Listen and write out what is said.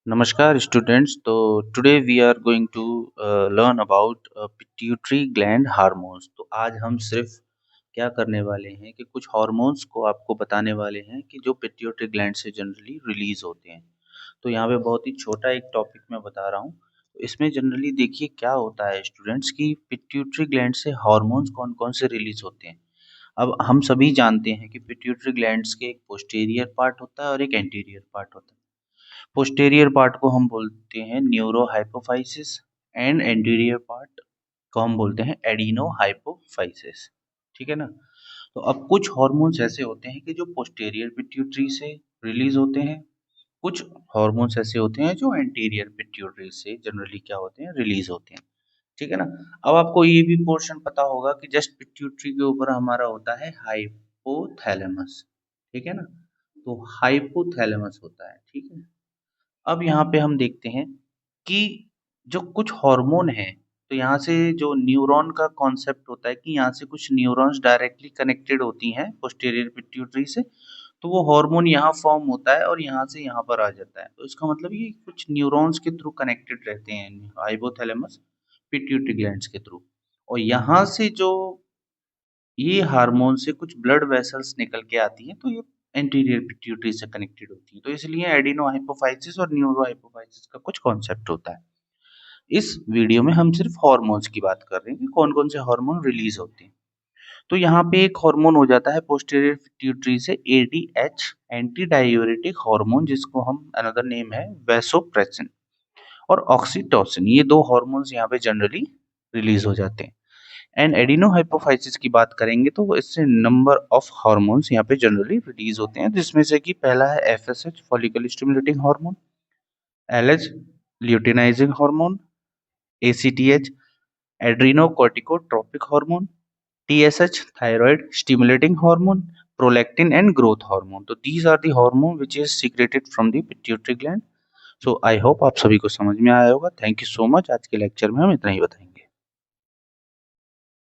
Namaskar students. तो today we are going to learn about pituitary gland hormones. तो आज हम सिर्फ क्या करने वाले हैं कि कुछ हार्मोन्स को आपको बताने वाले हैं कि जो पिट्यूटरी ग्लैंड से जनरली रिलीज होते हैं। तो यहाँ पे बहुत ही छोटा एक टॉपिक मैं बता रहा हूँ। तो इसमें जनरली देखिए क्या होता है स्टूडेंट्स की पिट्यूटरी ग्लैंड से हार्मोन्स कौन कौन से रिलीज होते हैं। अब हम सभी जानते हैं कि पिट्यूटरी ग्लैंड्स के एक पोस्टीरियर पार्ट होता है और एक एंटीरियर पार्ट होता है। पोस्टीरियर पार्ट को हम बोलते हैं neuro hypophysis and anterior part को हम बोलते हैं एडिनो हाइपोफाइसिस। ठीक है ना। तो अब कुछ हॉर्मोन्स ऐसे होते हैं कि जो पोस्टीरियर पिट्यूटरी से रिलीज होते हैं, कुछ हॉर्मोन्स ऐसे होते हैं जो एंटीरियर पिट्यूटरी से जनरली क्या होते हैं, रिलीज होते हैं। ठीक है ना। अब आपको ये भी पोर्शन पता होगा कि जस्ट पिट्यूटरी के ऊपर हमारा होता है हाइपोथैलेमस। ठीक है ना। तो हाइपोथैलेमस होता है। ठीक है। अब यहाँ पे हम देखते हैं कि जो कुछ हार्मोन है, तो यहाँ से जो न्यूरॉन का कॉन्सेप्ट होता है कि यहाँ से कुछ न्यूरॉन्स डायरेक्टली कनेक्टेड होती हैं पोस्टीरियर पिट्यूटरी से। तो वो हार्मोन यहाँ फॉर्म होता है और यहाँ से यहाँ पर आ जाता है। तो इसका मतलब ये कुछ न्यूरॉन्स के थ्रू कनेक्टेड रहते हैं हाइपोथैलेमस पिट्यूटरी ग्लैंड्स के थ्रू। और यहाँ से जो ये हार्मोन से कुछ ब्लड वेसल्स निकल के आती हैं, तो ये एंटीरियर पिट्यूटरी से कनेक्टेड होती हैं। तो इसलिए एडिनो हाइपोफाइसिस और न्यूरो हाइपोफाइसिस का कुछ कॉन्सेप्ट होता है। इस वीडियो में हम सिर्फ हार्मोन्स की बात कर रहे हैं कि कौन कौन से हार्मोन रिलीज होते हैं। तो यहाँ पे एक हार्मोन हो जाता है पोस्टीरियर पिट्यूटरी से एडीएच, एंटी डायूरेटिक हार्मोन, जिसको हम अनदर नेम है वैसोप्रेसिन, और ऑक्सीटोसिन। ये दो हार्मोन्स यहाँ पे जनरली रिलीज हो जाते हैं। एंड एडिनोहाइपोफाइसिस की बात करेंगे तो इससे नंबर ऑफ हार्मोन्स यहाँ पे जनरली रिलीज होते हैं, जिसमें से कि पहला है FSH follicle stimulating hormone, LH luteinising hormone, ACTH adrenocorticotropic hormone, TSH thyroid stimulating hormone, prolactin and growth hormone. तो these are the hormone which is secreted from the pituitary gland. So I hope आप सभी को समझ में आया होगा। Thank you so much. आज के लेक्चर में हम इतना ही बताएंगे।